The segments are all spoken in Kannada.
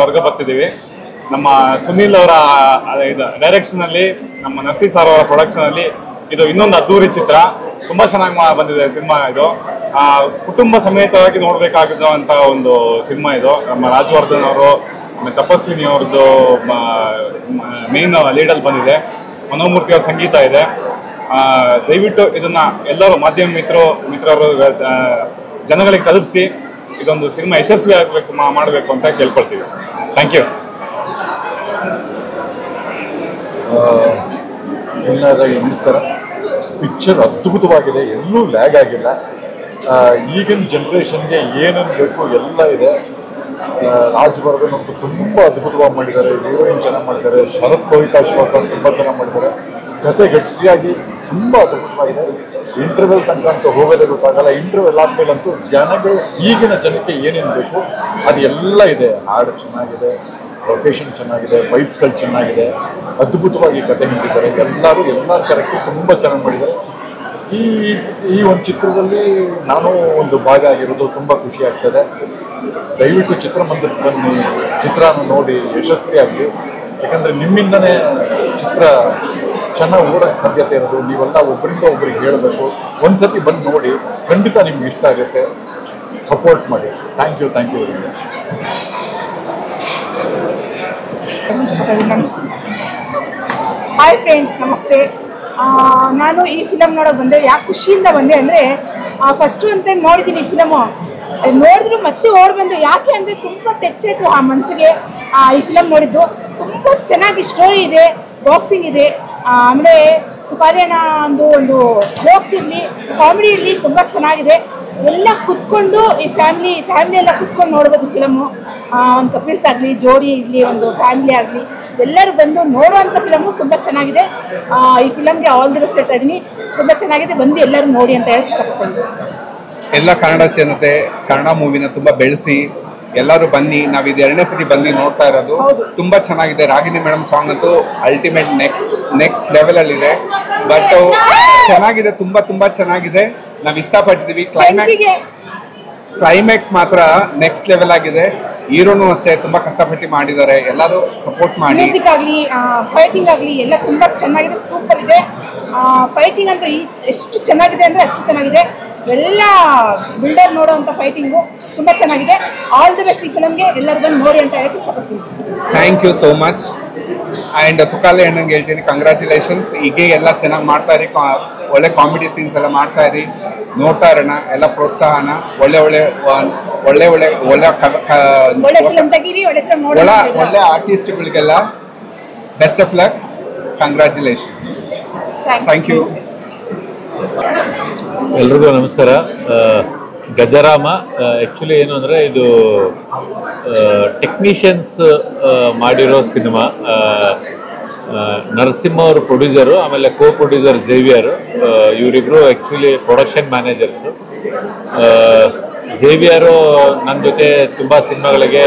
ವರ್ಗ ಬರ್ತಿದ್ದೀವಿ. ನಮ್ಮ ಸುನೀಲ್ ಅವರ ಡೈರೆಕ್ಷನಲ್ಲಿ, ನಮ್ಮ ನರ್ಸಿ ಸರ್ ಅವರ ಪ್ರೊಡಕ್ಷನಲ್ಲಿ ಇದು ಇನ್ನೊಂದು ಅದ್ದೂರಿ ಚಿತ್ರ. ತುಂಬ ಚೆನ್ನಾಗಿ ಬಂದಿದೆ ಸಿನಿಮಾ. ಇದು ಕುಟುಂಬ ಸಮೇತವಾಗಿ ನೋಡಬೇಕಾಗಿದ್ದಂಥ ಒಂದು ಸಿನಿಮಾ ಇದು. ನಮ್ಮ ರಾಜವರ್ಧನ್ ಅವರು ಆಮೇಲೆ ತಪಸ್ವಿನಿ ಅವ್ರದ್ದು ಮೇನ್ ಲೀಡಲ್ಲಿ ಬಂದಿದೆ. ಮನೋಮೂರ್ತಿ ಅವ್ರ ಸಂಗೀತ ಇದೆ. ದಯವಿಟ್ಟು ಇದನ್ನು ಎಲ್ಲರೂ ಮಾಧ್ಯಮ ಮಿತ್ರರು ಜನಗಳಿಗೆ ತಲುಪಿಸಿ ಇದೊಂದು ಸಿನಿಮಾ ಯಶಸ್ವಿ ಮಾಡಬೇಕು ಅಂತ ಕೇಳ್ಕೊಳ್ತೀವಿ. Thank you. ಎಲ್ಲರಿಗೂ ನಮಸ್ಕಾರ. ಪಿಕ್ಚರ್ ಅದ್ಭುತವಾಗಿದೆ, ಎಲ್ಲೂ ಲ್ಯಾಗ್ ಆಗಿಲ್ಲ. ಈಗಿನ ಜನ್ರೇಷನ್ಗೆ ಏನೇನು ಬೇಕು ಎಲ್ಲ ಇದೆ. ರಾಜವರ್ಧನ್ ಅಂತೂ ತುಂಬ ಅದ್ಭುತವಾಗಿ ಮಾಡಿದ್ದಾರೆ, ಹೀರೋಯಿನ್ ಚೆನ್ನಾಗಿ ಮಾಡಿದ್ದಾರೆ, ಶರತ್ ಲೋಹಿತಾಶ್ವಾಸ ತುಂಬ ಚೆನ್ನಾಗಿ ಮಾಡಿದ್ದಾರೆ. ಕತೆ ಗಟ್ಟಿಯಾಗಿ ತುಂಬ ಅದ್ಭುತವಾಗಿದೆ. ಇಂಟರ್ವೆಲ್ ತನಕ ಅಂತೂ ಹೋಗೋದೇ ಗೊತ್ತಾಗಲ್ಲ. ಇಂಟರ್ವೆಲ್ ಆದಮೇಲಂತೂ ಈಗಿನ ಜನಕ್ಕೆ ಏನೇನು ಬೇಕು ಅದು ಎಲ್ಲ ಇದೆ. ಹಾಡು ಚೆನ್ನಾಗಿದೆ, ಲೊಕೇಶನ್ ಚೆನ್ನಾಗಿದೆ, ಫೈಟ್ಸ್ಗಳು ಚೆನ್ನಾಗಿದೆ, ಅದ್ಭುತವಾಗಿ ಕತೆ ನೀಡಿದ್ದಾರೆ. ಎಲ್ಲರೂ ಕರೆಕ್ಟ್ ತುಂಬ ಚೆನ್ನಾಗಿ ಮಾಡಿದ್ದಾರೆ. ಈ ಒಂದು ಚಿತ್ರದಲ್ಲಿ ನಾನು ಒಂದು ಭಾಗ ಆಗಿರೋದು ತುಂಬ ಖುಷಿ ಆಗ್ತದೆ. ದಯವಿಟ್ಟು ಚಿತ್ರಮಂದಿರಕ್ಕೆ ಬನ್ನಿ, ಚಿತ್ರನ ನೋಡಿ ಯಶಸ್ವಿಯಾಗಲಿ. ಯಾಕಂದರೆ ನಿಮ್ಮಿಂದನೇ ಚಿತ್ರ ಚೆನ್ನಾಗಿ ಓಡೋಕ್ಕೆ ಸಾಧ್ಯತೆ ಇರೋದು. ನೀವೆಲ್ಲ ಒಬ್ಬರಿಂದ ಒಬ್ಬರಿಗೆ ಹೇಳಬೇಕು. ಒಂದು ಸತಿ ಬಂದು ನೋಡಿ, ಖಂಡಿತ ನಿಮ್ಗೆ ಇಷ್ಟ ಆಗುತ್ತೆ. ಸಪೋರ್ಟ್ ಮಾಡಿ. Thank you very much. Hi friends, ನಮಸ್ತೆ. ನಾನು ಈ ಫಿಲಮ್ ನೋಡೋಕೆ ಬಂದೆ. ಯಾಕೆ ಖುಷಿಯಿಂದ ಬಂದೆ ಅಂದರೆ, ಫಸ್ಟು ಒಂದು ಟೈಮ್ ನೋಡಿದ್ದೀನಿ ಫಿಲಮು. ನೋಡಿದ್ರು ಮತ್ತೆ ಓಡಿ ಬಂದೆ. ಯಾಕೆ ಅಂದರೆ ತುಂಬ ಟಚ್ ಆಯಿತು ಆ ಮನಸ್ಸಿಗೆ ಈ ಫಿಲಮ್ ನೋಡಿದ್ದು. ತುಂಬ ಚೆನ್ನಾಗಿ ಸ್ಟೋರಿ ಇದೆ, ಬಾಕ್ಸಿಂಗ್ ಇದೆ, ಆಮೇಲೆ ತುಕಾರಿಯಣ್ಣ ಒಂದು ಜೋಕ್ಸ್ ಇರಲಿ, ಕಾಮಿಡಿ ಇರಲಿ, ತುಂಬ ಚೆನ್ನಾಗಿದೆ. ಎಲ್ಲ ಕುತ್ಕೊಂಡು ಈ ಫ್ಯಾಮಿಲಿ ಎಲ್ಲ ಕುತ್ಕೊಂಡು ನೋಡ್ಬೋದು ಫಿಲಮು. ಒಂದು ಕಪಿಲ್ಸ್ ಆಗಲಿ, ಜೋಡಿ ಇರಲಿ, ಒಂದು ಫ್ಯಾಮಿಲಿ ಆಗಲಿ, ಎಲ್ಲರೂ ಬಂದು ನೋಡುವಂಥ ಫಿಲಮು. ತುಂಬ ಚೆನ್ನಾಗಿದೆ. ಈ ಫಿಲಮ್ಗೆ ಆಲ್ ದಿ ಬೆಸ್ಟ್ ಹೇಳ್ತಾ ಇದ್ದೀನಿ. ತುಂಬ ಚೆನ್ನಾಗಿದೆ, ಬಂದು ಎಲ್ಲರೂ ನೋಡಿ ಅಂತ ಹೇಳಕ್ಕೆ ಇಷ್ಟಪಡ್ತೀನಿ. ಎಲ್ಲ ಕನ್ನಡ ಜನತೆ ಕನ್ನಡ ಮೂವಿನ ತುಂಬ ಬೆಳೆಸಿ ಎಲ್ಲರೂ ಬನ್ನಿ. ನಾವು ಇದು 2ನೇ ಸತಿ ಬಂದು ನೋಡ್ತಾ ಇರೋದು. ತುಂಬ ಚೆನ್ನಾಗಿದೆ. ರಾಗಿಣಿ ಮೇಡಮ್ ಸಾಂಗ್ ಅಂತೂ ಅಲ್ಟಿಮೇಟ್ ನೆಕ್ಸ್ಟ್ ಲೆವೆಲಲ್ಲಿದೆ. ಬಟ್ ಚೆನ್ನಾಗಿದೆ, ತುಂಬ ಚೆನ್ನಾಗಿದೆ. ನಾವು ಇಷ್ಟಪಟ್ಟಿದ್ದೀವಿ. ಕ್ಲೈಮ್ಯಾಕ್ಸ್ ಮಾತ್ರ ನೆಕ್ಸ್ಟ್ ಲೆವೆಲ್ ಆಗಿದೆ. ಹೀರೋನು ಅಷ್ಟೇ ತುಂಬ ಕಷ್ಟಪಟ್ಟು ಮಾಡಿದ್ದಾರೆ. ಎಲ್ಲರೂ ಸಪೋರ್ಟ್ ಮಾಡಿ. ಮ್ಯೂಸಿಕ್ ಆಗಲಿ, ಫೈಟಿಂಗ್ ಆಗಲಿ ಎಲ್ಲ ತುಂಬ ಚೆನ್ನಾಗಿದೆ, ಸೂಪರ್ ಇದೆ. ಫೈಟಿಂಗ್ ಅಂತೂ ಎಷ್ಟು ಚೆನ್ನಾಗಿದೆ ಅಂದರೆ ಅಷ್ಟು ಚೆನ್ನಾಗಿದೆ. ಎಲ್ಲ ಬಿಲ್ಡರ್ ನೋಡುವಂಥ ಫೈಟಿಂಗು ತುಂಬ ಚೆನ್ನಾಗಿದೆ. ಆಲ್ ದಿ ಬೆಸ್ಟ್ ಈ ಫಿಲಮ್ಗೆ. ಎಲ್ಲರೂ ಬಂದು ನೋಡಿ ಅಂತ ಹೇಳಕ್ಕೆ ಇಷ್ಟಪಡ್ತೀನಿ. Thank you so much. And Tukali ಅಣ್ಣಂಗೆ ಹೇಳ್ತೀನಿ, ಕಂಗ್ರ್ಯಾಚುಲೇಷನ್. ಹೀಗೆ ಎಲ್ಲ ಚೆನ್ನಾಗಿ ಮಾಡ್ತಾ ಇರಿ. ಒಳ್ಳೆ ಕಾಮಿಡಿ ಸೀನ್ಸ್ ಎಲ್ಲ ಮಾಡ್ತಾ ಇರಿ, ನೋಡ್ತಾ ಇರೋಣ. ಎಲ್ಲ ಪ್ರೋತ್ಸಾಹನ ಒಳ್ಳೆ ಆರ್ಟಿಸ್ಟ್ಗಳಿಗೆಲ್ಲ best of luck. Congratulation. Thank you. ಎಲ್ರಿಗೂ ನಮಸ್ಕಾರ. ಗಜರಾಮ ಆ್ಯಕ್ಚುಲಿ ಏನು ಅಂದರೆ ಇದು ಟೆಕ್ನಿಷಿಯನ್ಸ್ ಮಾಡಿರೋ ಸಿನಿಮಾ. ನರಸಿಂಹ ಅವರು ಪ್ರೊಡ್ಯೂಸರು, ಆಮೇಲೆ ಕೋ ಪ್ರೊಡ್ಯೂಸರ್ ಝೇವಿಯರು. ಇವರಿಬ್ಬರು ಆ್ಯಕ್ಚುಲಿ ಪ್ರೊಡಕ್ಷನ್ ಮ್ಯಾನೇಜರ್ಸು. ಝೇವಿಯರು ನನ್ನ ಜೊತೆ ತುಂಬ ಸಿನಿಮಾಗಳಿಗೆ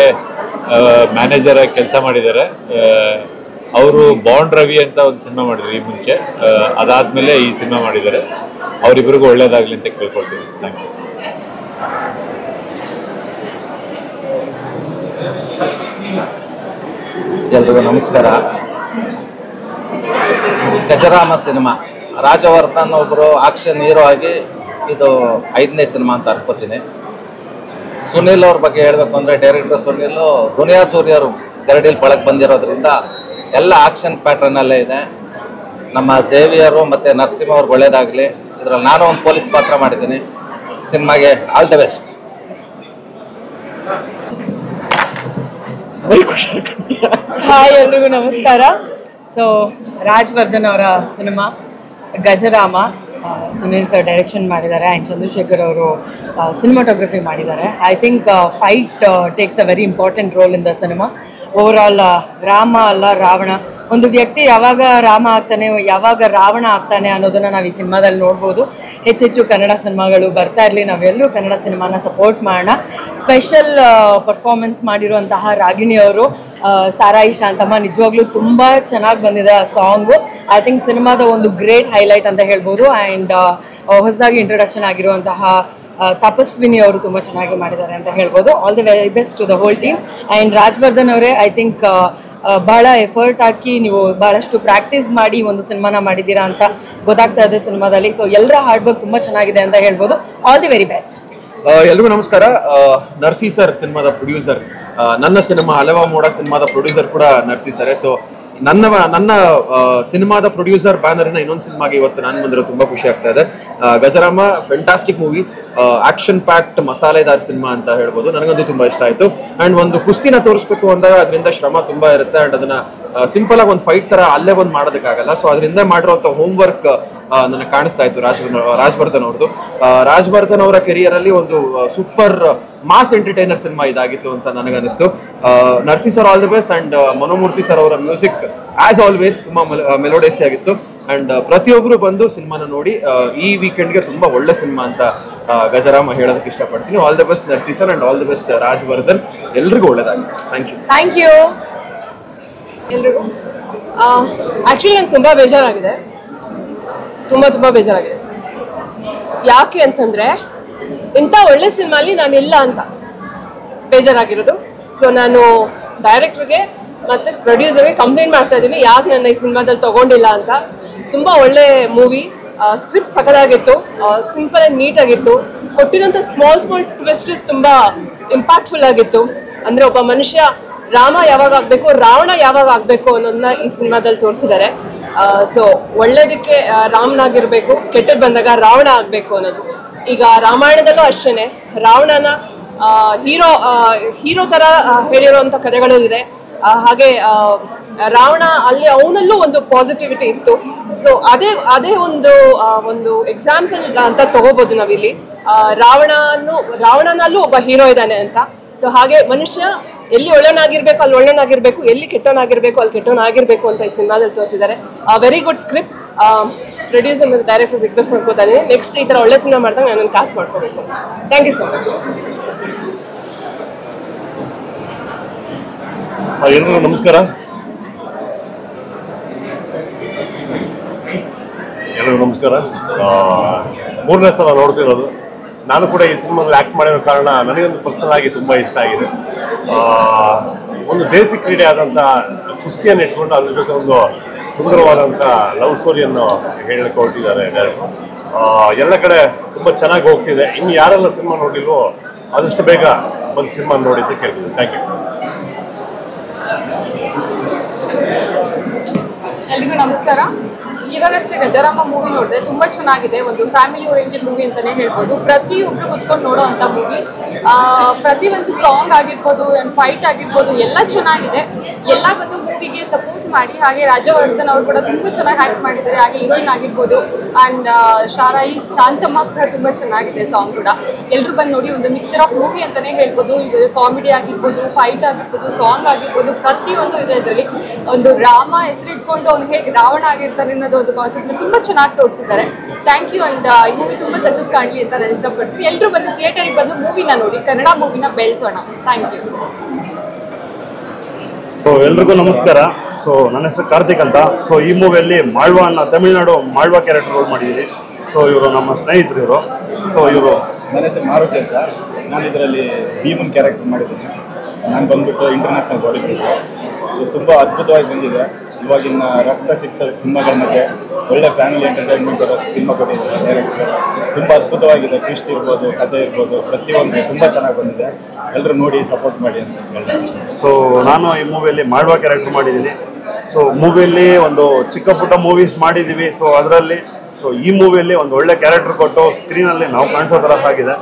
ಮ್ಯಾನೇಜರಾಗಿ ಕೆಲಸ ಮಾಡಿದ್ದಾರೆ. ಅವರು ಬಾಂಡ್ ರವಿ ಅಂತ ಒಂದು ಸಿನಿಮಾ ಮಾಡಿದ್ರು ಈ ಮುಂಚೆ. ಅದಾದಮೇಲೆ ಈ ಸಿನಿಮಾ ಮಾಡಿದ್ದಾರೆ. ಅವರಿಬ್ಬರಿಗೂ ಒಳ್ಳೇದಾಗಲಿ ಅಂತ ಕೇಳ್ಕೊಳ್ತೀನಿ. Thank you. ಎಲ್ರಿಗೂ ನಮಸ್ಕಾರ. ಗಜರಾಮ ಸಿನಿಮಾ, ರಾಜವರ್ಧನ್ ಒಬ್ಬರು ಆಕ್ಷನ್ ಹೀರೋ ಆಗಿ ಇದು 5ನೇ ಸಿನಿಮಾ ಅಂತ ಅನ್ಕೋತೀನಿ. ಸುನೀಲ್ ಅವ್ರ ಬಗ್ಗೆ ಹೇಳಬೇಕು ಅಂದರೆ, ಡೈರೆಕ್ಟರ್ ಸುನೀಲು ದುನಿಯಾ ಸೂರ್ಯರು ಗರಡಿಯಲ್ಲಿ ಬಳಕೆ ಬಂದಿರೋದ್ರಿಂದ ಎಲ್ಲ ಆಕ್ಷನ್ ಪ್ಯಾಟ್ರನ್ನಲ್ಲೇ ಇದೆ. ನಮ್ಮ ಝೇವಿಯರು ಮತ್ತು ನರಸಿಂಹ ಅವ್ರಿಗೆ ಒಳ್ಳೇದಾಗಲಿ. ಇದರಲ್ಲಿ ನಾನು ಒಂದು ಪೊಲೀಸ್ ಪಾತ್ರ ಮಾಡಿದ್ದೀನಿ. ಸಿನಿಮಾಗೆ ಆಲ್ ದ ಬೆಸ್ಟ್. ಹಾಯ್, ಎಲ್ರಿಗೂ ನಮಸ್ಕಾರ. ಸೊ ರಾಜವರ್ಧನ್ ಅವರ cinema Gajarama, Sunil sir direction ಮಾಡಿದ್ದಾರೆ ಆ್ಯಂಡ್ ಚಂದ್ರಶೇಖರ್ ಅವರು ಸಿನಿಮಾಟೋಗ್ರಫಿ ಮಾಡಿದ್ದಾರೆ. I think fight takes a very important role in the cinema. Overall Rama ಅಲ್ಲ ರಾವಣ, ಒಂದು ವ್ಯಕ್ತಿ ಯಾವಾಗ ರಾಮ ಆಗ್ತಾನೆ, ಯಾವಾಗ ರಾವಣ ಆಗ್ತಾನೆ ಅನ್ನೋದನ್ನು ನಾವು ಈ ಸಿನಿಮಾದಲ್ಲಿ ನೋಡ್ಬೋದು. ಹೆಚ್ಚೆಚ್ಚು ಕನ್ನಡ ಸಿನಿಮಾಗಳು ಬರ್ತಾ ಇರಲಿ, ನಾವೆಲ್ಲರೂ ಕನ್ನಡ ಸಿನಿಮಾನ ಸಪೋರ್ಟ್ ಮಾಡೋಣ. ಸ್ಪೆಷಲ್ ಪರ್ಫಾರ್ಮೆನ್ಸ್ ಮಾಡಿರುವಂತಹ ರಾಗಿಣಿ ಅವರು, ಸಾರಾಯಿ ಶಾಂತಮ್ಮ, ನಿಜವಾಗ್ಲೂ ತುಂಬ ಚೆನ್ನಾಗಿ ಬಂದಿದೆ ಆ ಸಾಂಗು. ಐ ಥಿಂಕ್ ಸಿನಿಮಾದ ಒಂದು ಗ್ರೇಟ್ ಹೈಲೈಟ್ ಅಂತ ಹೇಳ್ಬೋದು. ಆ್ಯಂಡ್ ಹೊಸದಾಗಿ ಇಂಟ್ರೊಡಕ್ಷನ್ ಆಗಿರುವಂತಹ ತಪಸ್ವಿನಿ ಅವರು ತುಂಬ ಚೆನ್ನಾಗಿ ಮಾಡಿದ್ದಾರೆ ಅಂತ ಹೇಳ್ಬೋದು. All the very best to the whole team. And Rajavardhan ಅವರೇ, ಐ ಥಿಂಕ್ ಬಹಳ ಎಫರ್ಟ್ ಹಾಕಿ ನೀವು ಬಹಳಷ್ಟು ಪ್ರಾಕ್ಟೀಸ್ ಮಾಡಿ ಒಂದು ಸಿನಿಮಾನ ಮಾಡಿದ್ದೀರಾ ಅಂತ ಗೊತ್ತಾಗ್ತಾ ಇದೆ ಸಿನಿಮಾದಲ್ಲಿ. ಸೊ ಎಲ್ಲರ ಹಾರ್ಡ್ ವರ್ಕ್ ತುಂಬ ಚೆನ್ನಾಗಿದೆ ಅಂತ ಹೇಳ್ಬೋದು. All the very best. ಎಲ್ರಿಗೂ ನಮಸ್ಕಾರ. ನರ್ಸಿ ಸರ್ ಸಿನಿಮಾದ ಪ್ರೊಡ್ಯೂಸರ್, ನನ್ನ ಸಿನಿಮಾ ಅಲೆವಾ ಮೋಡ ಸಿನಿಮಾದ ಪ್ರೊಡ್ಯೂಸರ್ ಕೂಡ ನರ್ಸಿ ಸರ್. ಸೊ ನನ್ನ ಸಿನಿಮಾದ ಪ್ರೊಡ್ಯೂಸರ್ ಬ್ಯಾನರ್ನ ಇನ್ನೊಂದು ಸಿನಿಮಾಗೆ ಇವತ್ತು ನಾನು ಬಂದಿರೋ ತುಂಬ ಖುಷಿ ಆಗ್ತಾ ಇದೆ. Gajarama fantastic movie, action packed ಮಸಾಲೆದಾರ್ ಸಿನಿಮಾ ಅಂತ ಹೇಳ್ಬೋದು. ನನಗಂತೂ ತುಂಬ ಇಷ್ಟ ಆಯಿತು. ಆ್ಯಂಡ್ ಒಂದು ಕುಸ್ತಿನ ತೋರಿಸ್ಬೇಕು ಅಂದಾಗ ಅದರಿಂದ ಶ್ರಮ ತುಂಬ ಇರುತ್ತೆ. ಆ್ಯಂಡ್ ಅದನ್ನು ಸಿಂಪಲ್ ಆಗಿ ಒಂದು ಫೈಟ್ ಥರ ಅಲ್ಲೇ ಬಂದು ಮಾಡೋದಕ್ಕಾಗಲ್ಲ. ಸೊ ಅದರಿಂದ ಮಾಡಿರೋಂಥ ಹೋಮ್ ವರ್ಕ್ ನನಗೆ ಕಾಣಿಸ್ತಾ ಇತ್ತು ರಾಜವರ್ಧನ್ ಅವ್ರದ್ದು. ರಾಜವರ್ಧನ್ ಅವರ ಕೆರಿಯರಲ್ಲಿ ಒಂದು ಸೂಪರ್ ಮಾಸ್ ಎಂಟರ್ಟೈನರ್ ಸಿನಿಮಾ ಇದಾಗಿತ್ತು ಅಂತ ನನಗನ್ನಿಸ್ತು. Narsi sir all the best. And Manomurthy sir ಅವರ ಮ್ಯೂಸಿಕ್ ಆಸ್ ಆಲ್ವೇಸ್ ತುಂಬ ಮೆಲೋಡಿಯಸ್ ಆಗಿತ್ತು. ಆ್ಯಂಡ್ ಪ್ರತಿಯೊಬ್ಬರು ಬಂದು ಸಿನಿಮಾನ ನೋಡಿ ಈ ವೀಕೆಂಡ್ಗೆ ತುಂಬ ಒಳ್ಳೆ ಸಿನಿಮಾ ಅಂತ ಗಜರಾಮ ಹೇಳೋದಕ್ಕೆ ಇಷ್ಟಪಡ್ತೀನಿ. All the best Narsi sir and all the best Rajavardhan. ಎಲ್ರಿಗೂ ಒಳ್ಳೇದಾಗಿ. Thank you. ಥ್ಯಾಂಕ್ ಯು ಎಲ್ರಿಗೂ. ಆ್ಯಕ್ಚುಲಿ ನಂಗೆ ತುಂಬ ಬೇಜಾರಾಗಿದೆ, ತುಂಬ ಬೇಜಾರಾಗಿದೆ. ಯಾಕೆ ಅಂತಂದರೆ ಇಂಥ ಒಳ್ಳೆ ಸಿನಿಮಾಲಿ ನಾನು ಇಲ್ಲ ಅಂತ ಬೇಜಾರಾಗಿರೋದು. ಸೊ ನಾನು ಡೈರೆಕ್ಟ್ರಿಗೆ ಮತ್ತು ಪ್ರೊಡ್ಯೂಸರ್ಗೆ ಕಂಪ್ಲೇಂಟ್ ಮಾಡ್ತಾ ಇದ್ದೀನಿ, ಯಾಕೆ ನನ್ನ ಈ ಸಿನಿಮಾದಲ್ಲಿ ತೊಗೊಂಡಿಲ್ಲ ಅಂತ. ತುಂಬ ಒಳ್ಳೆ ಮೂವಿ, ಸ್ಕ್ರಿಪ್ಟ್ ಸಖತ್ತಾಗಿತ್ತು, ಸಿಂಪಲ್ ಆ್ಯಂಡ್ ನೀಟಾಗಿತ್ತು. ಕೊಟ್ಟಿರೋಂಥ ಸ್ಮಾಲ್ ಟ್ವಿಸ್ಟ್ ತುಂಬ ಇಂಪ್ಯಾಕ್ಟ್ಫುಲ್ ಆಗಿತ್ತು. ಅಂದರೆ ಒಬ್ಬ ಮನುಷ್ಯ ರಾಮ ಯಾವಾಗ ಆಗಬೇಕು, ರಾವಣ ಯಾವಾಗ ಆಗಬೇಕು ಅನ್ನೋದನ್ನ ಈ ಸಿನಿಮಾದಲ್ಲಿ ತೋರಿಸಿದ್ದಾರೆ. ಸೊ ಒಳ್ಳೇದಕ್ಕೆ ರಾಮನಾಗಿರಬೇಕು, ಕೆಟ್ಟದ್ದು ಬಂದಾಗ ರಾವಣ ಆಗಬೇಕು ಅನ್ನೋದು. ಈಗ ರಾಮಾಯಣದಲ್ಲೂ ಅಷ್ಟೇ ರಾವಣನ ಹೀರೋ ಥರ ಹೇಳಿರೋಂಥ ಕಥೆಗಳು ಇದೆ. ಹಾಗೆ ರಾವಣ ಅಲ್ಲಿ ಅವನಲ್ಲೂ ಒಂದು ಪಾಸಿಟಿವಿಟಿ ಇತ್ತು. ಸೊ ಅದೇ ಒಂದು ಎಕ್ಸಾಂಪಲ್ ಅಂತ ತಗೋಬೋದು ನಾವಿಲ್ಲಿ. ರಾವಣನಲ್ಲೂ ಒಬ್ಬ ಹೀರೋ ಇದ್ದಾನೆ ಅಂತ. ಸೊ ಹಾಗೆ ಮನುಷ್ಯ ಎಲ್ಲಿ ಒಳ್ಳೆನಾಗಿರ್ಬೇಕು ಅಲ್ಲಿ ಒಳ್ಳೆನಾಗಿರ್ಬೇಕು, ಎಲ್ಲಿ ಕೆಟ್ಟವನಾಗಿರ್ಬೇಕು ಅಲ್ಲಿ ಕೆಟ್ಟವನಾಗಿರ್ಬೇಕು ಅಂತ ಈ ಸಿನಿಮಾದಲ್ಲಿ ತೋರಿಸಿದ್ದಾರೆ. Very good script. ಪ್ರೊಡ್ಯೂಸರ್ ಮತ್ತು ಡೈರೆಕ್ಟರ್ ರಿಕ್ವೆಸ್ಟ್ ಮಾಡ್ಕೋತಾನೆ, ನೆಕ್ಸ್ಟ್ ಈ ಥರ ಒಳ್ಳೆ ಸಿನಿಮಾ ಮಾಡಿದಾಗ ನಾನು ಕಾಸ್ಟ್ ಮಾಡ್ಕೋಬೇಕು. Thank you so much. ಎಲ್ರಿಗೂ ನಮಸ್ಕಾರ. ಮೂರನೇ ಸಲ ನೋಡ್ತಿರೋದು. ನಾನು ಕೂಡ ಈ ಸಿನಿಮಾದಲ್ಲಿ ಆ್ಯಕ್ಟ್ ಮಾಡಿರೋ ಕಾರಣ ನನಗೊಂದು ಪರ್ಸನಲ್ ಆಗಿ ತುಂಬ ಇಷ್ಟ ಆಗಿದೆ. ಒಂದು ದೇಸಿ ಕ್ರೀಡೆ ಆದಂಥ ಕುಸ್ತಿಯನ್ನು ಇಟ್ಕೊಂಡು ಅದ್ರ ಜೊತೆ ಒಂದು ಸುಂದರವಾದಂಥ ಲವ್ ಸ್ಟೋರಿಯನ್ನು ಹೇಳಕ್ಕೆ ಹೊರಟಿದ್ದಾರೆ ಡೈರೆಕ್ಟರ್. ಎಲ್ಲ ಕಡೆ ತುಂಬ ಚೆನ್ನಾಗಿ ಹೋಗ್ತಿದೆ. ಇನ್ನು ಯಾರೆಲ್ಲ ಸಿನಿಮಾ ನೋಡಿಲ್ವೋ ಆದಷ್ಟು ಬೇಗ ಒಂದು ಸಿನಿಮಾ ನೋಡಿ ಅಂತ ಕೇಳ್ತಿದ್ದೆ. Thank you. ಎಲ್ರಿಗೂ ನಮಸ್ಕಾರ. ಇವಾಗಷ್ಟೇ ಗಜರಾಮ ಮೂವಿ ನೋಡಿದೆ, ತುಂಬ ಚೆನ್ನಾಗಿದೆ. ಒಂದು ಫ್ಯಾಮಿಲಿ ಓರಿಯೆಂಟೆಡ್ ಮೂವಿ ಅಂತಲೇ ಹೇಳ್ಬೋದು. ಪ್ರತಿಯೊಬ್ಬರು ಕುತ್ಕೊಂಡು ನೋಡೋ ಅಂಥ ಮೂವಿ. ಪ್ರತಿಯೊಂದು ಸಾಂಗ್ ಆಗಿರ್ಬೋದು ಆ್ಯಂಡ್ ಫೈಟ್ ಆಗಿರ್ಬೋದು ಎಲ್ಲ ಚೆನ್ನಾಗಿದೆ. ಎಲ್ಲ ಬಂದು ಮೂವಿಗೆ ಸಪೋರ್ಟ್ ಮಾಡಿ. ಹಾಗೆ ರಾಜವರ್ಧನ್ ಅವರು ಕೂಡ ತುಂಬ ಚೆನ್ನಾಗಿ ಆ್ಯಕ್ಟ್ ಮಾಡಿದ್ದಾರೆ. ಹಾಗೆ ಹೀರೋಯಿನ್ ಆಗಿರ್ಬೋದು ಆ್ಯಂಡ್ ಶಾಂತಮ್ಮ ಕೂಡ ತುಂಬ ಚೆನ್ನಾಗಿದೆ ಸಾಂಗ್ ಕೂಡ. ಎಲ್ಲರೂ ಬಂದು ನೋಡಿ. ಒಂದು ಮಿಕ್ಸ್ಚರ್ ಆಫ್ ಮೂವಿ ಅಂತಲೇ ಹೇಳ್ಬೋದು. ಇದು ಕಾಮಿಡಿ ಆಗಿರ್ಬೋದು, ಫೈಟ್ ಆಗಿರ್ಬೋದು, ಸಾಂಗ್ ಆಗಿರ್ಬೋದು, ಪ್ರತಿಯೊಂದು ಇದೆ ಇದರಲ್ಲಿ. ಒಂದು ರಾಮ ಹೆಸರಿಟ್ಕೊಂಡು ಅವ್ನು ಹೇಗೆ ರಾವಣ ಆಗಿರ್ತಾನೆ ಅನ್ನೋದು ಒಂದು ಕಾನ್ಸೆಪ್ಟ್ನ ತುಂಬ ಚೆನ್ನಾಗಿ ತೋರಿಸಿದ್ದಾರೆ. Thank you. ಆ್ಯಂಡ್ ಈ ಮೂವಿ ತುಂಬ ಸಕ್ಸಸ್ ಕಾಣಲಿ ಅಂತ ನಾನು ಇಷ್ಟಪಡ್ತೀನಿ. ಎಲ್ಲರೂ ಬಂದು ಥಿಯೇಟರಿಗೆ ಬಂದು ಮೂವಿನ ನೋಡಿ, ಕನ್ನಡ ಮೂವಿನ ಬೆಳೆಸೋಣ. Thank you. ಎಲ್ರಿಗೂ ನಮಸ್ಕಾರ. ನನ್ನ ಹೆಸರು ಕಾರ್ತಿಕ್ ಅಂತ. ಈ ಮೂವಿಯಲ್ಲಿ ಮಾಳ್ವಾ ಅನ್ನೋ ತಮಿಳ್ನಾಡು ಮಾಳ್ವಾ ಕ್ಯಾರೆಕ್ಟರ್ ರೋಲ್ ಮಾಡಿದ್ದೀನಿ. ಇವರು ನಮ್ಮ ಸ್ನೇಹಿತರು ಇವರು. ನನ್ನ ಹೆಸರು ಮಾರುತಿ ಅಂತ. ನಾನು ಇದರಲ್ಲಿ ಭೀಮನ್ ಕ್ಯಾರೆಕ್ಟರ್ ಮಾಡಿದ್ದೀನಿ. ನಾನು ಬಂದ್ಬಿಟ್ಟು ಇಂಟರ್ನ್ಯಾಷನಲ್ ಬಾಡಿ ಬಿಲ್ಡರ್. ತುಂಬ ಅದ್ಭುತವಾಗಿ ಬಂದಿದೆ. ಇವಾಗಿನ ರಕ್ತ ಸಿಕ್ತ ಸಿನಿಮಾಗಳ ಮಧ್ಯೆ ಒಳ್ಳೆ ಫ್ಯಾಮಿಲಿ ಎಂಟರ್ಟೈನ್ಮೆಂಟ್ ಇರೋ ಸಿನಿಮಾ ಕೊಟ್ಟಿದ್ದಾರೆ ಡೈರೆಕ್ಟರ್. ತುಂಬ ಅದ್ಭುತವಾಗಿದೆ. ಟ್ವಿಸ್ಟ್ ಇರ್ಬೋದು, ಕಥೆ ಇರ್ಬೋದು, ಪ್ರತಿಯೊಂದು ತುಂಬ ಚೆನ್ನಾಗಿ ಬಂದಿದೆ. ಎಲ್ಲರೂ ನೋಡಿ ಸಪೋರ್ಟ್ ಮಾಡಿ ಅಂತ ಹೇಳ್ತೀನಿ. ನಾನು ಈ ಮೂವಿಯಲ್ಲಿ ಮಾಳ್ವಾ ಕ್ಯಾರೆಕ್ಟರ್ ಮಾಡಿದ್ದೀನಿ. ಮೂವಿಯಲ್ಲಿ ಒಂದು ಚಿಕ್ಕ ಪುಟ್ಟ ಮೂವೀಸ್ ಮಾಡಿದ್ದೀವಿ. ಅದರಲ್ಲಿ ಈ ಮೂವಿಯಲ್ಲಿ ಒಂದು ಒಳ್ಳೆ ಕ್ಯಾರೆಕ್ಟರ್ ಕೊಟ್ಟು ಸ್ಕ್ರೀನಲ್ಲಿ ನಾವು ಕಾಣಿಸೋ ಥರ ಆಗಿದೆ.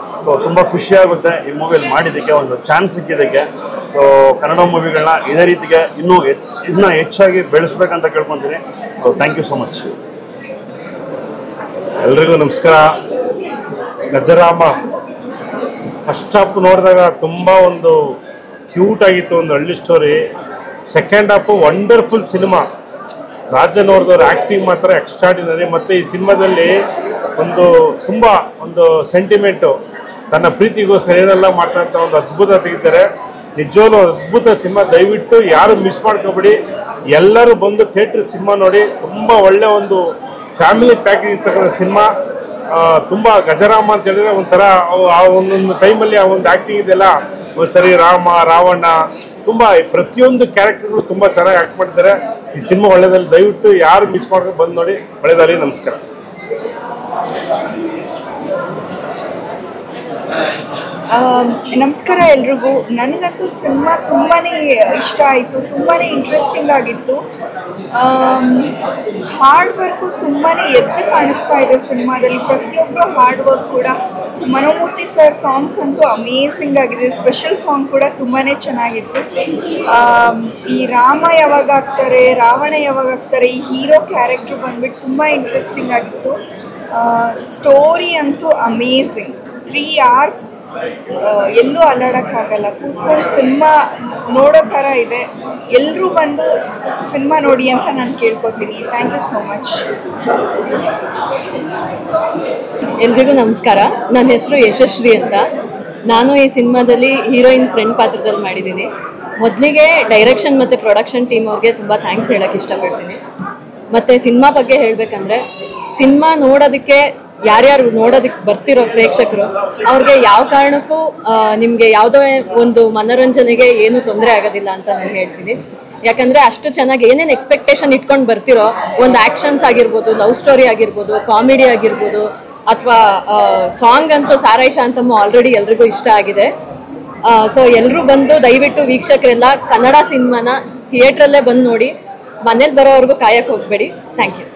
ತುಂಬ ಖುಷಿಯಾಗುತ್ತೆ ಈ ಮೂವಿಯಲ್ಲಿ ಮಾಡಿದ್ದಕ್ಕೆ, ಒಂದು ಚಾನ್ಸ್ ಸಿಕ್ಕಿದ್ದಕ್ಕೆ. ಕನ್ನಡ ಮೂವಿಗಳನ್ನ ಇದೇ ರೀತಿಗೆ ಇನ್ನೂ ಹೆಚ್ಚಾಗಿ ಬೆಳೆಸ್ಬೇಕಂತ ಕೇಳ್ಕೊತೀನಿ. Thank you so much. ಎಲ್ರಿಗೂ ನಮಸ್ಕಾರ. ಗಜರಾಮ ಫಸ್ಟ್ ಹಾಫ್ ನೋಡಿದಾಗ ತುಂಬ ಒಂದು ಕ್ಯೂಟ್ ಆಗಿತ್ತು, ಒಂದು ಹಳ್ಳಿ story. Second half wonderful cinema. Rajan ಅವ್ರದವ್ರ ಆ್ಯಕ್ಟಿಂಗ್ ಮಾತ್ರ ಎಕ್ಸ್ಟ್ರಾಡಿನರಿ. ಮತ್ತು ಈ ಸಿನಿಮಾದಲ್ಲಿ ತುಂಬ ಒಂದು ಸೆಂಟಿಮೆಂಟು, ತನ್ನ ಪ್ರೀತಿಗೋಸ್ಕರ ಏನೆಲ್ಲ ಮಾಡ್ತಾ ಅಂತ ಒಂದು ಅದ್ಭುತ ತೆಗಿತಾರೆ. ನಿಜವಾಗ್ಲೂ ಅದ್ಭುತ ಸಿನಿಮಾ. ದಯವಿಟ್ಟು ಯಾರು ಮಿಸ್ ಮಾಡ್ಕೊಬೇಡಿ. ಎಲ್ಲರೂ ಬಂದು ಥಿಯೇಟ್ರ್ ಸಿನಿಮಾ ನೋಡಿ. ತುಂಬ ಒಳ್ಳೆ ಒಂದು ಫ್ಯಾಮಿಲಿ ಪ್ಯಾಕೇಜ್ ಇರ್ತಕ್ಕಂಥ ಸಿನಿಮಾ. ತುಂಬ ಗಜರಾಮ ಅಂತ ಹೇಳಿದ್ರೆ ಒಂಥರ ಆ ಒಂದೊಂದು ಟೈಮಲ್ಲಿ ಆ ಒಂದು ಆ್ಯಕ್ಟಿಂಗ್ ಇದೆಲ್ಲ ಸರಿ, ರಾಮ ರಾವಣ ತುಂಬ ಪ್ರತಿಯೊಂದು ಕ್ಯಾರೆಕ್ಟರ್ಗಳು ತುಂಬ ಚೆನ್ನಾಗಿ ಆ್ಯಕ್ಟ್ ಮಾಡಿದ್ದಾರೆ. ಈ ಸಿನಿಮಾ ಒಳ್ಳೆಯದಲ್ಲಿ, ದಯವಿಟ್ಟು ಯಾರು ಮಿಸ್ ಮಾಡ್ಕೊಂಡು ಬಂದು ನೋಡಿ. ಒಳ್ಳೆಯದಾಗಲಿ, ನಮಸ್ಕಾರ. ನಮಸ್ಕಾರ ಎಲ್ರಿಗೂ. ನನಗಂತೂ ಸಿನಿಮಾ ತುಂಬಾ ಇಷ್ಟ ಆಯಿತು, ತುಂಬಾ ಇಂಟ್ರೆಸ್ಟಿಂಗ್ ಆಗಿತ್ತು. ಹಾರ್ಡ್ ವರ್ಕು ತುಂಬಾ ಎದ್ದು ಕಾಣಿಸ್ತಾ ಇದೆ ಸಿನಿಮಾದಲ್ಲಿ. ಪ್ರತಿಯೊಬ್ಬರು ಹಾರ್ಡ್ ವರ್ಕ್ ಕೂಡ. ಮನೋಮೂರ್ತಿ ಸರ್ ಸಾಂಗ್ಸ್ ಅಂತೂ ಅಮೇಝಿಂಗ್ ಆಗಿದೆ. ಸ್ಪೆಷಲ್ ಸಾಂಗ್ ಕೂಡ ತುಂಬಾ ಚೆನ್ನಾಗಿತ್ತು. ಈ ರಾಮ ಯಾವಾಗ ಆಗ್ತಾರೆ, ರಾವಣ ಯಾವಾಗ ಆಗ್ತಾರೆ, ಈ ಹೀರೋ ಕ್ಯಾರೆಕ್ಟರ್ ಬಂದ್ಬಿಟ್ಟು ತುಂಬ ಇಂಟ್ರೆಸ್ಟಿಂಗ್ ಆಗಿತ್ತು. ಸ್ಟೋರಿ ಅಂತೂ ಅಮೇಝಿಂಗ್. 3 hours ಎಲ್ಲೂ ಅಲ್ಲಾಡೋಕ್ಕಾಗಲ್ಲ, ಕೂತ್ಕೊಂಡು ಸಿನಿಮಾ ನೋಡೋ ಥರ ಇದೆ. ಎಲ್ಲರೂ ಬಂದು ಸಿನಿಮಾ ನೋಡಿ ಅಂತ ನಾನು ಕೇಳ್ಕೊತೀನಿ. Thank you so much. ಎಲ್ರಿಗೂ ನಮಸ್ಕಾರ. ನನ್ನ ಹೆಸರು ಯಶಸ್ವಿ ಅಂತ. ನಾನು ಈ ಸಿನಿಮಾದಲ್ಲಿ ಹೀರೋಯಿನ್ ಫ್ರೆಂಡ್ ಪಾತ್ರದಲ್ಲಿ ಮಾಡಿದ್ದೀನಿ. ಮೊದಲಿಗೆ ಡೈರೆಕ್ಷನ್ ಮತ್ತು ಪ್ರೊಡಕ್ಷನ್ ಟೀಮ್ ಅವ್ರಿಗೆ ತುಂಬ ಥ್ಯಾಂಕ್ಸ್ ಹೇಳೋಕ್ಕೆ ಇಷ್ಟಪಡ್ತೀನಿ. ಮತ್ತು ಸಿನಿಮಾ ಬಗ್ಗೆ ಹೇಳಬೇಕಂದ್ರೆ, ಸಿನಿಮಾ ನೋಡೋದಕ್ಕೆ ಯಾರ್ಯಾರು ನೋಡೋದಕ್ಕೆ ಬರ್ತಿರೋ ಪ್ರೇಕ್ಷಕರು ಅವ್ರಿಗೆ ಯಾವ ಕಾರಣಕ್ಕೂ ನಿಮಗೆ ಯಾವುದೋ ಒಂದು ಮನೋರಂಜನೆಗೆ ಏನೂ ತೊಂದರೆ ಆಗೋದಿಲ್ಲ ಅಂತ ನಾನು ಹೇಳ್ತೀನಿ. ಯಾಕಂದರೆ ಅಷ್ಟು ಚೆನ್ನಾಗಿ ಏನೇನು ಎಕ್ಸ್ಪೆಕ್ಟೇಷನ್ ಇಟ್ಕೊಂಡು ಬರ್ತಿರೋ, ಒಂದು ಆ್ಯಕ್ಷನ್ಸ್ ಆಗಿರ್ಬೋದು, ಲವ್ ಸ್ಟೋರಿ ಆಗಿರ್ಬೋದು, ಕಾಮಿಡಿ ಆಗಿರ್ಬೋದು, ಅಥವಾ ಸಾಂಗ್ ಅಂತೂ ಸಾರಾಯಿ ಶಾಂತಮ್ಮ ಆಲ್ರೆಡಿ ಎಲ್ರಿಗೂ ಇಷ್ಟ ಆಗಿದೆ. ಸೊ ಎಲ್ಲರೂ ಬಂದು ದಯವಿಟ್ಟು ವೀಕ್ಷಕರೆಲ್ಲ ಕನ್ನಡ ಸಿನಿಮಾನ ಥಿಯೇಟ್ರಲ್ಲೇ ಬಂದು ನೋಡಿ. ಮನೇಲಿ ಬರೋವರೆಗೂ ಕಾಯಕ್ಕೆ ಹೋಗಬೇಡಿ. Thank you.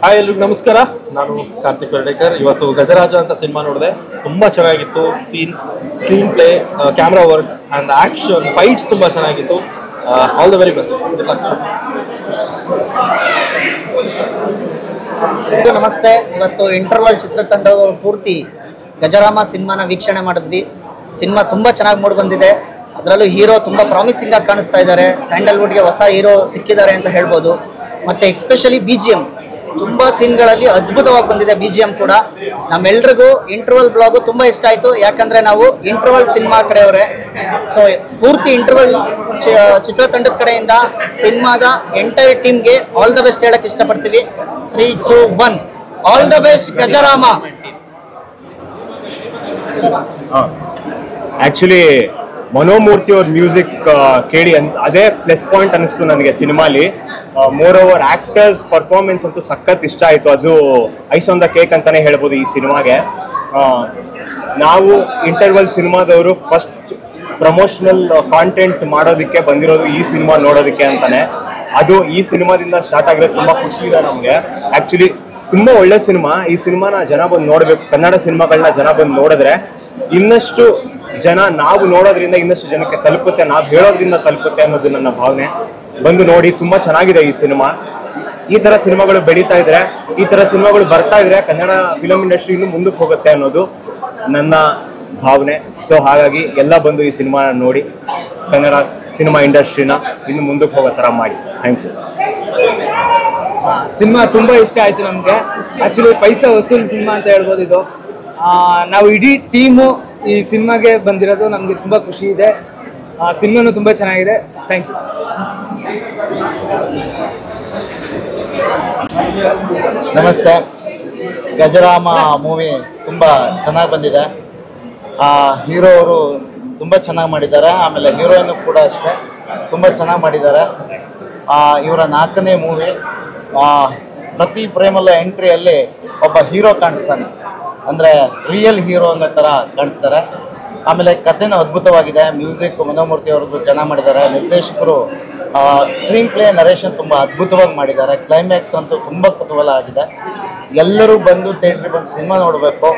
ಹಾಯ್ ಎಲ್ರಿಗೂ ನಮಸ್ಕಾರ. ನಾನು ಕಾರ್ತಿಕ್ ವರ್ಡೇಕರ್. ಇವತ್ತು ಗಜರಾಜ ಅಂತ ಸಿನಿಮಾ ನೋಡಿದೆ. ತುಂಬ ಚೆನ್ನಾಗಿತ್ತು. Screen play, camera work and action, fights ತುಂಬ ಚೆನ್ನಾಗಿತ್ತು. All the very best. ನಮಸ್ತೆ. ಇವತ್ತು ಇಂಟರ್ವಲ್ ಚಿತ್ರತಂಡಗಳು ಪೂರ್ತಿ ಗಜರಾಮ ಸಿನಿಮಾನ ವೀಕ್ಷಣೆ ಮಾಡಿದ್ವಿ. ಸಿನಿಮಾ ತುಂಬ ಚೆನ್ನಾಗಿ ಮೂಡಿ ಬಂದಿದೆ. ಅದರಲ್ಲೂ ಹೀರೋ ತುಂಬ ಪ್ರಾಮಿಸಿಂಗ್ ಆಗಿ ಕಾಣಿಸ್ತಾ ಇದ್ದಾರೆ. ಸ್ಯಾಂಡಲ್ವುಡ್ಗೆ ಹೊಸ ಹೀರೋ ಸಿಕ್ಕಿದ್ದಾರೆ ಅಂತ ಹೇಳ್ಬೋದು. ಮತ್ತು ಎಕ್ಸ್ಪೆಷಲಿ BGM ತುಂಬ ಸೀನ್ಗಳಲ್ಲಿ ಅದ್ಭುತವಾಗಿ ಬಂದಿದೆ. BGM ಕೂಡ ನಮ್ಮೆಲ್ರಿಗೂ ಇಂಟರ್ವಲ್ ಬ್ಲಾಗು ತುಂಬ ಇಷ್ಟ ಆಯಿತು. ಯಾಕಂದರೆ ನಾವು ಇಂಟರ್ವಲ್ ಸಿನಿಮಾ ಕಡೆಯವರೇ. ಸೊ ಪೂರ್ತಿ ಇಂಟರ್ವಲ್ ಚಿತ್ರತಂಡದ ಕಡೆಯಿಂದ ಸಿನಿಮಾದ ಎಂಟೈರ್ ಟೀಮ್ಗೆ ಆಲ್ ದ ಬೆಸ್ಟ್ ಹೇಳಕ್ಕೆ ಇಷ್ಟಪಡ್ತೀವಿ. 3, 2, 1 all the best Gajarama. Actually Mano Murthy ಅವ್ರ ಮ್ಯೂಸಿಕ್ ಕೇಳಿ ಅದೇ ಪ್ಲಸ್ ಪಾಯಿಂಟ್ ಅನ್ನಿಸ್ತು ನನಗೆ ಸಿನಿಮಾಲಿ. ಮೋರ್ ಓವರ್ ಆಕ್ಟರ್ಸ್ ಪರ್ಫಾರ್ಮೆನ್ಸ್ ಅಂತೂ ಸಖತ್ ಇಷ್ಟ ಆಯಿತು. ಅದು ಐಸ್ ಆನ್ ದ ಕೇಕ್ ಅಂತಾನೆ ಹೇಳ್ಬೋದು ಈ ಸಿನಿಮಾಗೆ. ನಾವು ಇಂಟರ್ವಲ್ ಸಿನಿಮಾದವರು ಫಸ್ಟ್ ಪ್ರಮೋಷನಲ್ ಕಾಂಟೆಂಟ್ ಮಾಡೋದಕ್ಕೆ ಬಂದಿರೋದು ಈ ಸಿನಿಮಾ ನೋಡೋದಕ್ಕೆ ಅಂತಾನೆ. ಅದು ಈ ಸಿನಿಮಾದಿಂದ ಸ್ಟಾರ್ಟ್ ಆಗಿರೋದು ತುಂಬ ಖುಷಿ ಇದೆ ನಮಗೆ. ಆ್ಯಕ್ಚುಲಿ ತುಂಬ ಒಳ್ಳೆ ಸಿನಿಮಾ. ಈ ಸಿನಿಮಾನ ಜನ ಬಂದು ನೋಡಬೇಕು. ಕನ್ನಡ ಸಿನಿಮಾಗಳನ್ನ ಜನ ಬಂದು ನೋಡಿದ್ರೆ ಇನ್ನಷ್ಟು ಜನ ನಾವು ನೋಡೋದ್ರಿಂದ ಇನ್ನಷ್ಟು ಜನಕ್ಕೆ ತಲುಪುತ್ತೆ, ನಾವು ಹೇಳೋದ್ರಿಂದ ತಲುಪುತ್ತೆ ಅನ್ನೋದು ನನ್ನ ಭಾವನೆ. ಬಂದು ನೋಡಿ, ತುಂಬ ಚೆನ್ನಾಗಿದೆ ಈ ಸಿನಿಮಾ. ಈ ಥರ ಸಿನಿಮಾಗಳು ಬೆಳೀತಾ ಇದ್ರೆ, ಈ ಥರ ಸಿನಿಮಾಗಳು ಬರ್ತಾ ಇದ್ರೆ ಕನ್ನಡ ಫಿಲಮ್ ಇಂಡಸ್ಟ್ರಿ ಇನ್ನೂ ಮುಂದಕ್ಕೆ ಹೋಗುತ್ತೆ ಅನ್ನೋದು ನನ್ನ ಭಾವನೆ. ಸೊ ಹಾಗಾಗಿ ಎಲ್ಲ ಬಂದು ಈ ಸಿನಿಮಾ ನೋಡಿ ಕನ್ನಡ ಸಿನಿಮಾ ಇಂಡಸ್ಟ್ರಿನ ಇನ್ನು ಮುಂದಕ್ಕೆ ಹೋಗೋ ಥರ ಮಾಡಿ. Thank you. ಸಿನಿಮಾ ತುಂಬ ಇಷ್ಟ ಆಯಿತು ನಮಗೆ. ಆ್ಯಕ್ಚುಲಿ ಪೈಸಾ ವಸೂಲ್ ಸಿನಿಮಾ ಅಂತ ಹೇಳ್ಬೋದು ಇದು. ನಾವು ಇಡೀ ಟೀಮು ಈ ಸಿನಿಮಾಗೆ ಬಂದಿರೋದು ನಮಗೆ ತುಂಬ ಖುಷಿ ಇದೆ. ಸಿನಿಮಾನು ತುಂಬ ಚೆನ್ನಾಗಿದೆ. Thank you. ನಮಸ್ತೆ. ಗಜರಾಮ ಮೂವಿ ತುಂಬ ಚೆನ್ನಾಗಿ ಬಂದಿದೆ. ಹೀರೋ ಅವರು ತುಂಬ ಚೆನ್ನಾಗಿ ಮಾಡಿದ್ದಾರೆ. ಆಮೇಲೆ ಹೀರೋಯಿನ್ ಕೂಡ ಅಷ್ಟೇ ತುಂಬ ಚೆನ್ನಾಗಿ ಮಾಡಿದ್ದಾರೆ. ಇವರ 4ನೇ ಮೂವಿ. ಪ್ರತಿ ಫ್ರೇಮಲ್ಲ ಎಂಟ್ರಿಯಲ್ಲಿ ಒಬ್ಬ ಹೀರೋ ಕಾಣಿಸ್ತಾನೆ, ಅಂದರೆ ರಿಯಲ್ ಹೀರೋ ಅನ್ನೋ ಥರ ಕಾಣಿಸ್ತಾರೆ. ಆಮೇಲೆ ಕಥೆನೂ ಅದ್ಭುತವಾಗಿದೆ. ಮ್ಯೂಸಿಕ್ ಮನೋಮೂರ್ತಿ ಅವ್ರದ್ದು ಚೆನ್ನಾಗಿ ಮಾಡಿದ್ದಾರೆ. ನಿರ್ದೇಶಕರು ಸ್ಕ್ರೀನ್ ಪ್ಲೇ, ನರೇಷನ್ ತುಂಬ ಅದ್ಭುತವಾಗಿ ಮಾಡಿದ್ದಾರೆ. ಕ್ಲೈಮ್ಯಾಕ್ಸ್ ಅಂತೂ ತುಂಬ ಕುತೂಹಲ ಆಗಿದೆ. ಎಲ್ಲರೂ ಬಂದು ಥಿಯೇಟ್ರಿಗೆ ಬಂದು ಸಿನಿಮಾ ನೋಡಬೇಕು.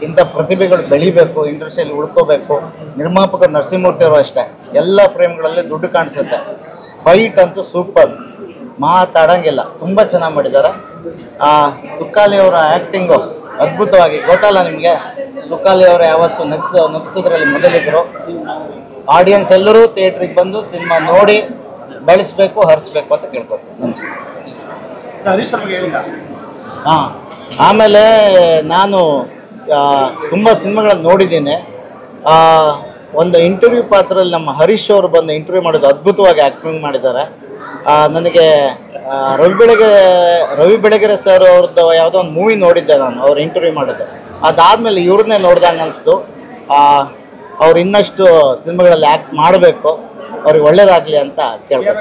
ಇಂಥ ಪ್ರತಿಭೆಗಳು ಬೆಳಿಬೇಕು, ಇಂಡಸ್ಟ್ರಿಯಲ್ಲಿ ಉಳ್ಕೋಬೇಕು. ನಿರ್ಮಾಪಕರು ನರಸಿಂಹಮೂರ್ತಿ ಅವರು ಅಷ್ಟೇ, ಎಲ್ಲ ಫ್ರೇಮ್ಗಳಲ್ಲಿ ದುಡ್ಡು ಕಾಣಿಸುತ್ತೆ. ಫೈಟ್ ಅಂತೂ ಸೂಪರ್, ಮಾತಾಡೋಂಗಿಲ್ಲ, ತುಂಬ ಚೆನ್ನಾಗಿ ಮಾಡಿದ್ದಾರೆ. ತುಕಾಲಿ ಅವರ ಆ್ಯಕ್ಟಿಂಗು ಅದ್ಭುತವಾಗಿ. ಗೊತ್ತಲ್ಲ ನಿಮಗೆ, ತುಕಾಲಿ ಅವರು ಯಾವತ್ತು ನಗಿಸೋದ್ರಲ್ಲಿ ಮೊದಲಿದ್ರು. ಆಡಿಯನ್ಸ್ ಎಲ್ಲರೂ ಥಿಯೇಟ್ರಿಗೆ ಬಂದು ಸಿನಿಮಾ ನೋಡಿ ಬೆಳೆಸಬೇಕು, ಹರಿಸ್ಬೇಕು ಅಂತ ಕೇಳ್ಕೊತೀನಿ. ನಮಸ್ಕಾರ. ಆಮೇಲೆ ನಾನು ತುಂಬ ಸಿನಿಮಾಗಳನ್ನು ನೋಡಿದ್ದೀನಿ. ಒಂದು ಇಂಟರ್ವ್ಯೂ ಪಾತ್ರದಲ್ಲಿ ನಮ್ಮ ಹರೀಶ್ ಅವರು ಬಂದು ಇಂಟರ್ವ್ಯೂ ಮಾಡೋದು ಅದ್ಭುತವಾಗಿ ಆ್ಯಕ್ಟಿಂಗ್ ಮಾಡಿದ್ದಾರೆ. ನನಗೆ ರವಿ ಬೆಳಗೆರೆ ಸರ್ ಅವ್ರದ್ದು ಯಾವುದೋ ಒಂದು ಮೂವಿ ನೋಡಿದ್ದೆ ನಾನು, ಅವ್ರು ಇಂಟರ್ವ್ಯೂ ಮಾಡೋದು. ಅದಾದಮೇಲೆ ಇವ್ರನ್ನೇ ನೋಡ್ದಂಗೆ ಅನಿಸ್ತು. ಅವ್ರು ಇನ್ನಷ್ಟು ಸಿನಿಮಾಗಳಲ್ಲಿ ಆ್ಯಕ್ಟ್ ಮಾಡಬೇಕು, ಅವ್ರಿಗೆ ಒಳ್ಳೇದಾಗಲಿ ಅಂತ ಕೇಳ್ಬೋದು.